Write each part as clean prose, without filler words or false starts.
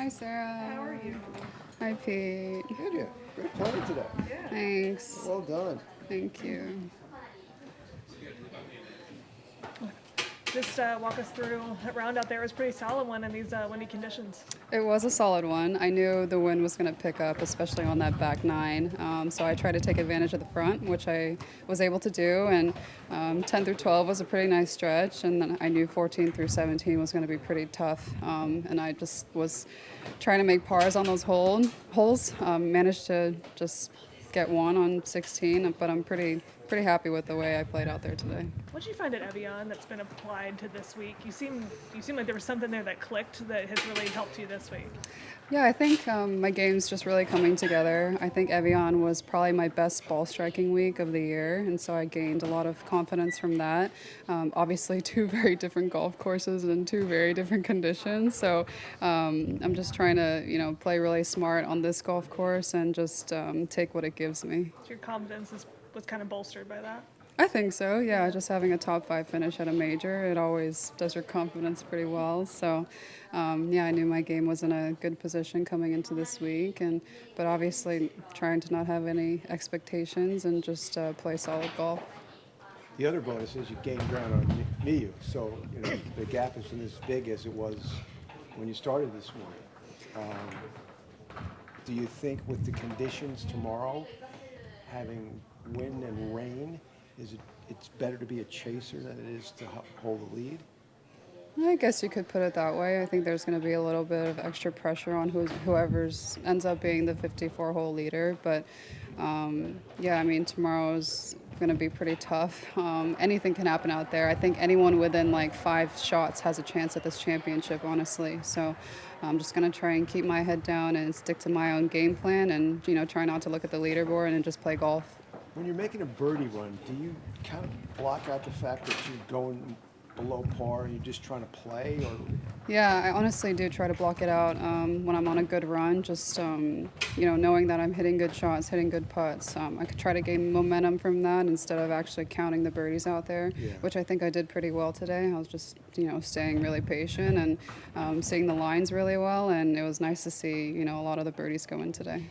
Hi, Sarah. How are you? Hi, Pete. Good, yeah. Great playing today. Yeah. Thanks. Well done. Thank you. Just walk us through that round out there. It was a pretty solid one in these windy conditions. It was a solid one. I knew the wind was going to pick up, especially on that back nine. So I tried to take advantage of the front, which I was able to do. And 10 through 12 was a pretty nice stretch. And then I knew 14 through 17 was going to be pretty tough. And I just was trying to make pars on those holes. Managed to just get one on 16, but I'm pretty happy with the way I played out there today. What did you find at Evian that's been applied to this week? You seem like there was something there that clicked that has really helped you this week. Yeah, I think my game's just really coming together. I think Evian was probably my best ball striking week of the year, and so I gained a lot of confidence from that. Obviously, two very different golf courses and two very different conditions, so I'm just trying to, play really smart on this golf course and just take what it gives me. So your confidence was kind of bolstered by that. I think so, yeah. Just having a top 5 finish at a major, it always does your confidence pretty well. So, yeah, I knew my game was in a good position coming into this week, but obviously trying to not have any expectations and just play solid golf. The other bonus is you gained ground on Miyu, so the gap isn't as big as it was when you started this morning. Do you think with the conditions tomorrow, having wind and rain, it's better to be a chaser than it is to hold the lead? I guess you could put it that way. I think there's going to be a little bit of extra pressure on whoever's ends up being the 54-hole leader. But, yeah, I mean, tomorrow's going to be pretty tough. Anything can happen out there. I think anyone within, 5 shots has a chance at this championship, honestly. So I'm just going to try and keep my head down and stick to my own game plan and, try not to look at the leaderboard and just play golf. When you're making a birdie run, do you kind of block out the fact that you're going below par and you're just trying to play? Or? Yeah, I honestly do try to block it out when I'm on a good run, just, knowing that I'm hitting good shots, hitting good putts. I could try to gain momentum from that instead of actually counting the birdies out there, which I think I did pretty well today. I was just, staying really patient and seeing the lines really well, and it was nice to see, a lot of the birdies go in today.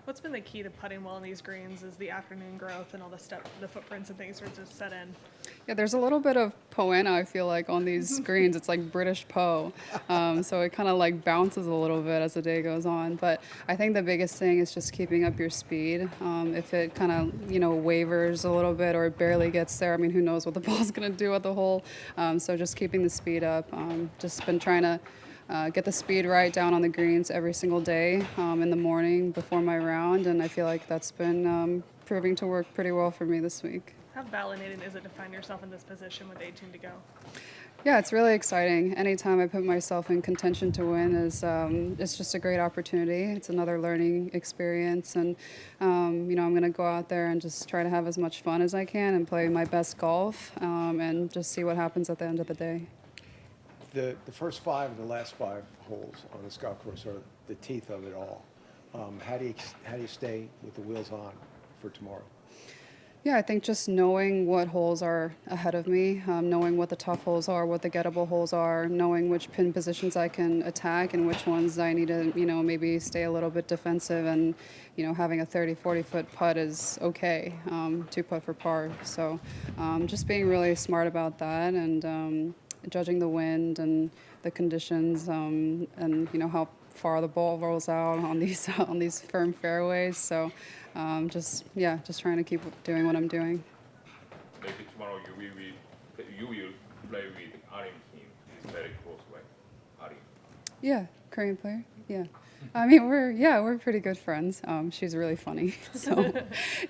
What's been the key to putting well in these greens is the afternoon growth and all the footprints and things start to set in. Yeah, there's a little bit of poena, I feel like, on these greens. It's like British po. So it kind of bounces a little bit as the day goes on. But I think the biggest thing is just keeping up your speed. If it kind of, wavers a little bit or it barely gets there, I mean, who knows what the ball's going to do at the hole. So just keeping the speed up. Just been trying to get the speed right down on the greens every single day in the morning before my round, and I feel like that's been proving to work pretty well for me this week. How validating is it to find yourself in this position with 18 to go? Yeah, it's really exciting. Anytime I put myself in contention to win it's just a great opportunity. It's another learning experience, and I'm going to go out there and just try to have as much fun as I can and play my best golf and just see what happens at the end of the day. The first 5 and the last 5 holes on this golf course are the teeth of it all. How do you stay with the wheels on for tomorrow? Yeah, I think just knowing what holes are ahead of me, knowing what the tough holes are, what the gettable holes are, knowing which pin positions I can attack and which ones I need to, maybe stay a little bit defensive, and, having a 30, 40-foot putt is okay, 2 putt for par. So just being really smart about that and judging the wind and the conditions and how far the ball rolls out on these firm fairways. So just trying to keep doing what I'm doing. Maybe tomorrow you will play with Arin team. It's very close, right? Arin. Yeah, Korean player. Yeah. I mean, we're pretty good friends. She's really funny, so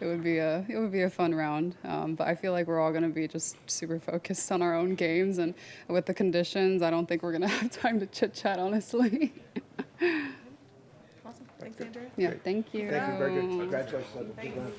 it would be a fun round. But I feel like we're all going to be just super focused on our own games, and with the conditions, I don't think we're going to have time to chit chat, honestly. Awesome. Thanks, Andrea. Yeah, thank you. Thank you, very good. Congratulations. Thank you.